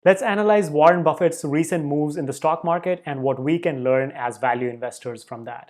Let's analyze Warren Buffett's recent moves in the stock market and what we can learn as value investors from that.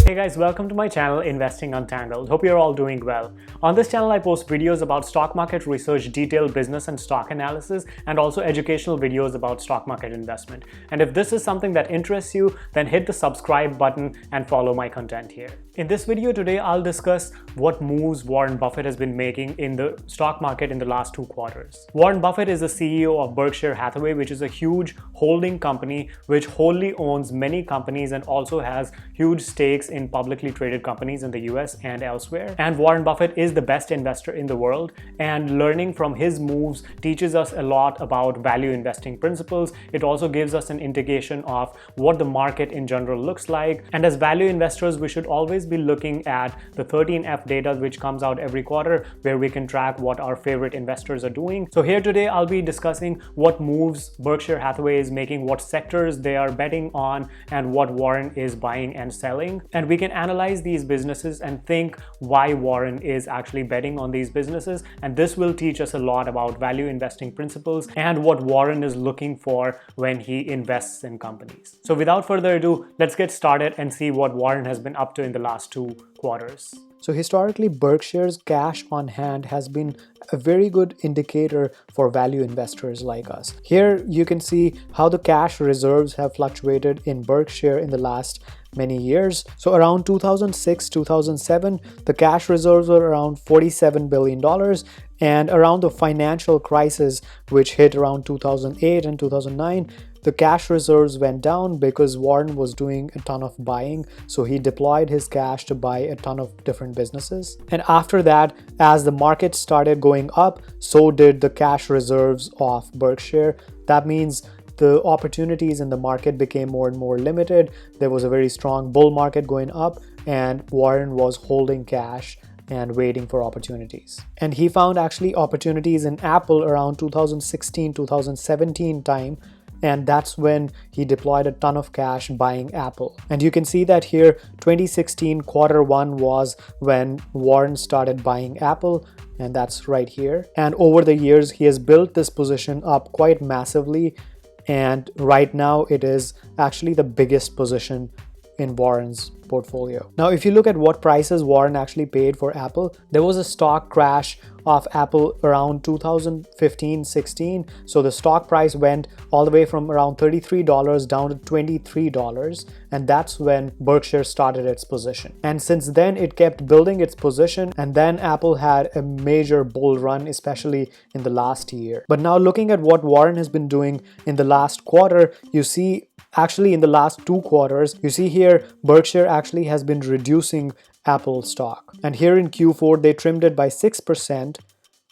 Hey guys, welcome to my channel Investing Untangled. Hope you're all doing well. On this channel I post videos about stock market research, detailed business and stock analysis, and also educational videos about stock market investment. And if this is something that interests you, then hit the subscribe button and follow my content here. In this video today, I'll discuss what moves Warren Buffett has been making in the stock market in the last 2 quarters. Warren Buffett is the CEO of Berkshire Hathaway, which is a huge holding company which wholly owns many companies and also has huge stakes in publicly traded companies in the US and elsewhere. And Warren Buffett is the best investor in the world, and learning from his moves teaches us a lot about value investing principles. It also gives us an indication of what the market in general looks like. And as value investors, we should always be looking at the 13F data, which comes out every quarter, where we can track what our favorite investors are doing. So here today, I'll be discussing what moves Berkshire Hathaway is making, what sectors they are betting on, and what Warren is buying and selling. And we can analyze these businesses and think why Warren is actually betting on these businesses. And this will teach us a lot about value investing principles and what Warren is looking for when he invests in companies. So without further ado, let's get started and see what Warren has been up to in the last 2 quarters. So historically, Berkshire's cash on hand has been a very good indicator for value investors like us. Here you can see how the cash reserves have fluctuated in Berkshire in the last many years. So around 2006, 2007, the cash reserves were around $47 billion. And around the financial crisis, which hit around 2008 and 2009, the cash reserves went down because Warren was doing a ton of buying. So he deployed his cash to buy a ton of different businesses. And after that, as the market started going up, so did the cash reserves of Berkshire. That means the opportunities in the market became more and more limited. There was a very strong bull market going up, and Warren was holding cash and waiting for opportunities. And he found actually opportunities in Apple around 2016, 2017 time. And that's when he deployed a ton of cash buying Apple. And you can see that here, 2016 Q1 was when Warren started buying Apple, and that's right here. And over the years, he has built this position up quite massively. And right now, it is actually the biggest position in Warren's portfolio. Now, if you look at what prices Warren actually paid for Apple, there was a stock crash of Apple around 2015-16. So the stock price went all the way from around $33 down to $23. And that's when Berkshire started its position. And since then, it kept building its position. And then Apple had a major bull run, especially in the last year. But now looking at what Warren has been doing in the last quarter, you see actually in the last 2 quarters, you see here Berkshire actually has been reducing Apple stock. And here in Q4, they trimmed it by 6%.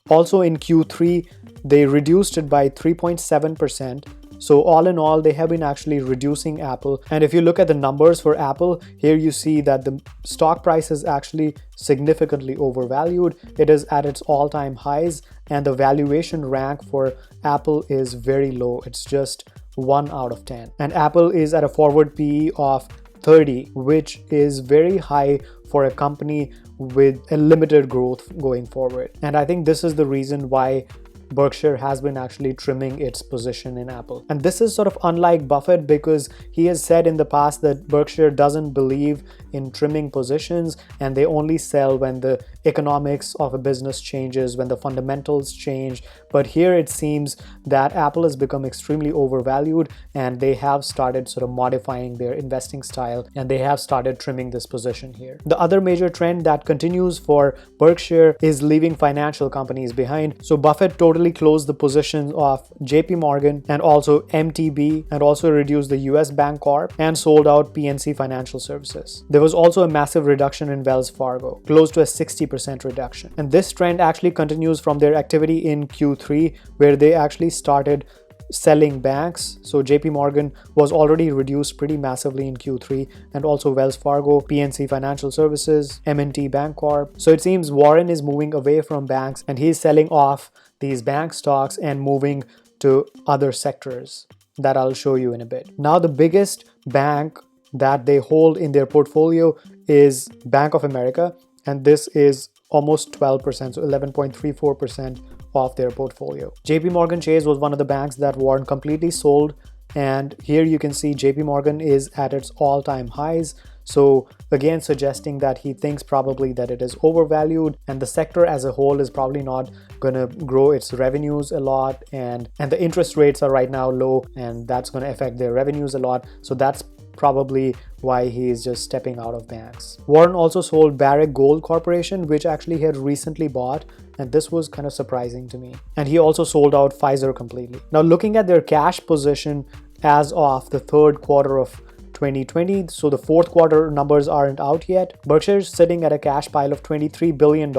Also in Q3, they reduced it by 3.7%. So all in all, they have been actually reducing Apple. And if you look at the numbers for Apple, here you see that the stock price is actually significantly overvalued. It is at its all-time highs, and the valuation rank for Apple is very low. It's just 1 out of 10. And Apple is at a forward PE of 30, which is very high for a company with a limited growth going forward. And I think this is the reason why Berkshire has been actually trimming its position in Apple. And this is sort of unlike Buffett, because he has said in the past that Berkshire doesn't believe in trimming positions, and they only sell when the economics of a business changes, when the fundamentals change. But here it seems that Apple has become extremely overvalued, and they have started sort of modifying their investing style, and they have started trimming this position here. The other major trend that continues for Berkshire is leaving financial companies behind. So Buffett totally closed the positions of JP Morgan and also MTB, and also reduced the US Bank Corp and sold out PNC Financial Services. There was also a massive reduction in Wells Fargo, close to a 60% reduction. And this trend actually continues from their activity in Q3, where they actually started selling banks. So JP Morgan was already reduced pretty massively in Q3, and also Wells Fargo, PNC Financial Services, M&T Bank Corp. So it seems Warren is moving away from banks, and he's selling off these bank stocks and moving to other sectors. that I'll show you in a bit. Now, the biggest bank that they hold in their portfolio is Bank of America, and this is almost 12%, so 11.34% of their portfolio. JP Morgan Chase was one of the banks that Warren completely sold, and here you can see JP Morgan is at its all-time highs. So again, suggesting that he thinks probably that it is overvalued, and the sector as a whole is probably not going to grow its revenues a lot, and the interest rates are right now low, and that's going to affect their revenues a lot. So that's probably why he is just stepping out of banks. Warren also sold Barrick Gold Corporation, which actually he had recently bought, and this was kind of surprising to me. And he also sold out Pfizer completely. Now, looking at their cash position as of the third quarter of 2020, so the fourth quarter numbers aren't out yet. Berkshire's sitting at a cash pile of $23 billion,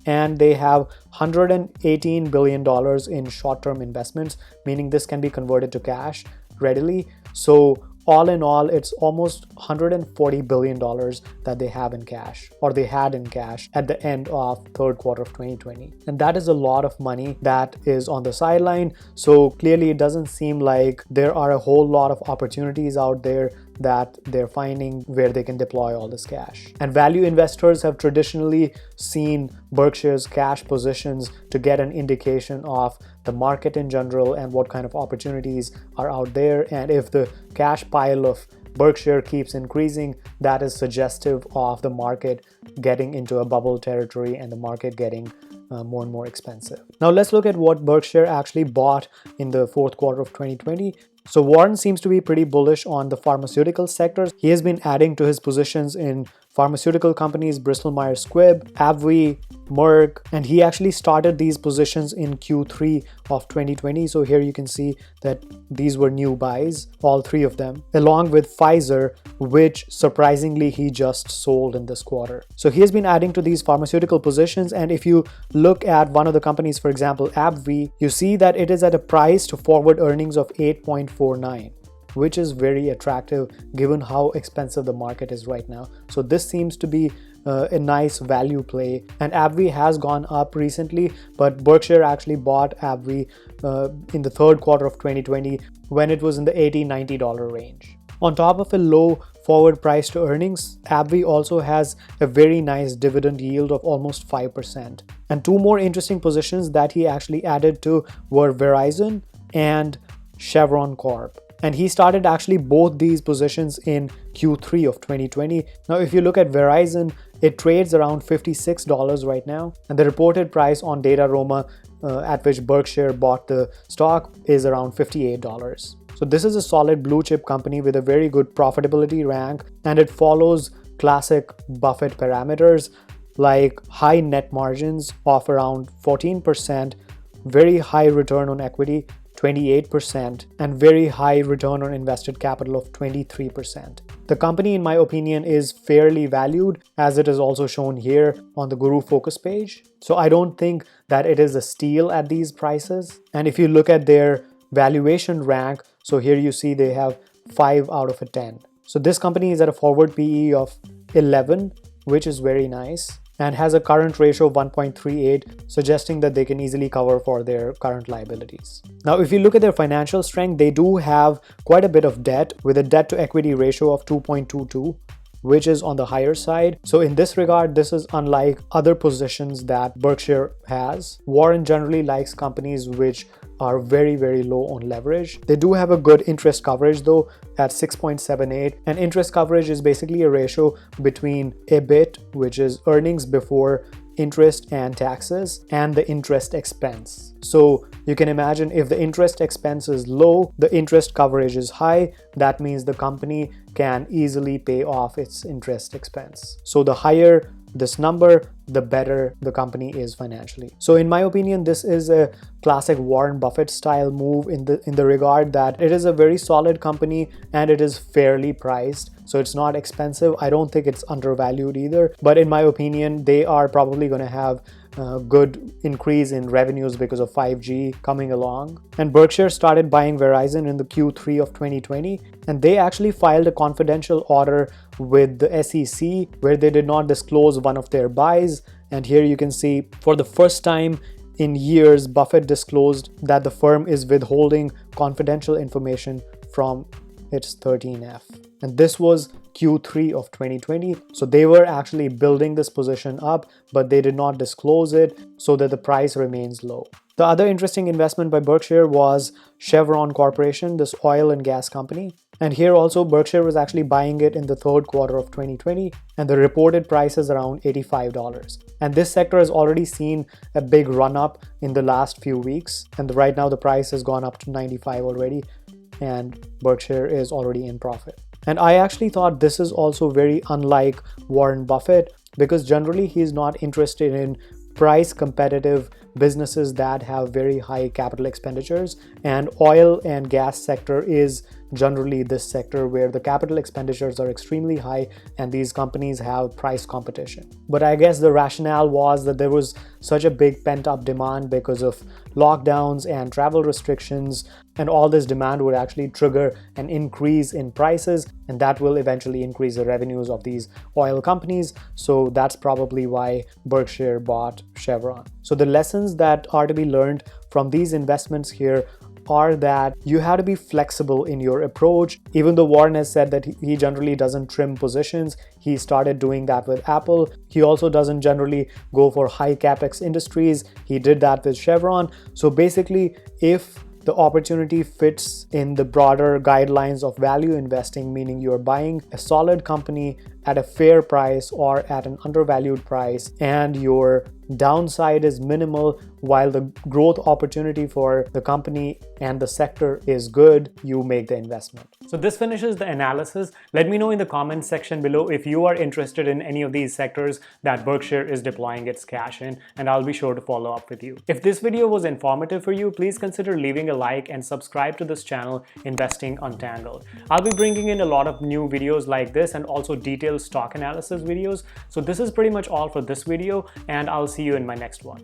and they have $118 billion in short-term investments, meaning this can be converted to cash readily. So all in all, it's almost $140 billion that they have in cash, or they had in cash at the end of third quarter of 2020. And that is a lot of money that is on the sideline. So clearly it doesn't seem like there are a whole lot of opportunities out there that they're finding where they can deploy all this cash. And value investors have traditionally seen Berkshire's cash positions to get an indication of the market in general and what kind of opportunities are out there. And if the cash pile of Berkshire keeps increasing, that is suggestive of the market getting into a bubble territory and the market getting more and more expensive. Now let's look at what Berkshire actually bought in the fourth quarter of 2020. So Warren seems to be pretty bullish on the pharmaceutical sector. He has been adding to his positions in pharmaceutical companies, Bristol Myers Squibb, AbbVie, Merck, and he actually started these positions in Q3 of 2020. So here you can see that these were new buys, all three of them, along with Pfizer, which surprisingly he just sold in this quarter. So he has been adding to these pharmaceutical positions, and if you look at one of the companies, for example, AbbVie, you see that it is at a price to forward earnings of 8.49. which is very attractive given how expensive the market is right now. So this seems to be a nice value play, and AbbVie has gone up recently, but Berkshire actually bought AbbVie in the third quarter of 2020 when it was in the $80-$90 range. On top of a low forward price to earnings, AbbVie also has a very nice dividend yield of almost 5%. And two more interesting positions that he actually added to were Verizon and Chevron Corp. And he started actually both these positions in Q3 of 2020. Now, if you look at Verizon, it trades around $56 right now. And the reported price on Dataroma at which Berkshire bought the stock is around $58. So this is a solid blue chip company with a very good profitability rank, and it follows classic Buffett parameters like high net margins of around 14%, very high return on equity, 28%, and very high return on invested capital of 23%. The company, in my opinion, is fairly valued, as it is also shown here on the Guru Focus page. So I don't think that it is a steal at these prices. And if you look at their valuation rank, so here you see they have 5 out of 10. So this company is at a forward PE of 11, which is very nice, and has a current ratio of 1.38, suggesting that they can easily cover for their current liabilities. Now, if you look at their financial strength, they do have quite a bit of debt, with a debt to equity ratio of 2.22, which is on the higher side. So in this regard, this is unlike other positions that Berkshire has. Warren generally likes companies which are very, very low on leverage. They do have a good interest coverage though at 6.78, and interest coverage is basically a ratio between EBIT, which is earnings before interest and taxes, and the interest expense. So you can imagine if the interest expense is low, the interest coverage is high. That means the company can easily pay off its interest expense. So the higher this number, the better the company is financially. So in my opinion, this is a classic Warren Buffett style move in the regard that it is a very solid company and it is fairly priced. So it's not expensive. I don't think it's undervalued either. But in my opinion, they are probably going to have a good increase in revenues because of 5G coming along. And Berkshire started buying Verizon in the Q3 of 2020. And they actually filed a confidential order with the SEC where they did not disclose one of their buys. And here you can see for the first time in years Buffett disclosed that the firm is withholding confidential information from its 13F. And this was Q3 of 2020. So they were actually building this position up, but they did not disclose it so that the price remains low. The other interesting investment by Berkshire was Chevron Corporation, this oil and gas company. And here also Berkshire was actually buying it in the third quarter of 2020, and the reported price is around $85. And this sector has already seen a big run up in the last few weeks. And right now the price has gone up to 95 already, and Berkshire is already in profit. And I actually thought this is also very unlike Warren Buffett, because generally he's not interested in price competitive businesses that have very high capital expenditures, and oil and gas sector is generally this sector where the capital expenditures are extremely high and these companies have price competition. But I guess the rationale was that there was such a big pent-up demand because of lockdowns and travel restrictions, and all this demand would actually trigger an increase in prices, and that will eventually increase the revenues of these oil companies. So that's probably why Berkshire bought Chevron. So the lessons that are to be learned from these investments here are that you have to be flexible in your approach. Even though Warren has said that he generally doesn't trim positions, he started doing that with Apple. He also doesn't generally go for high capex industries. He did that with Chevron. So basically, if the opportunity fits in the broader guidelines of value investing, meaning you're buying a solid company at a fair price or at an undervalued price, and your downside is minimal while the growth opportunity for the company and the sector is good, you make the investment. So this finishes the analysis. Let me know in the comments section below if you are interested in any of these sectors that Berkshire is deploying its cash in, and I'll be sure to follow up with you. If this video was informative for you, please consider leaving a like and subscribe to this channel, Investing Untangled. I'll be bringing in a lot of new videos like this and also detailed stock analysis videos. So this is pretty much all for this video, and I'll see you in my next one.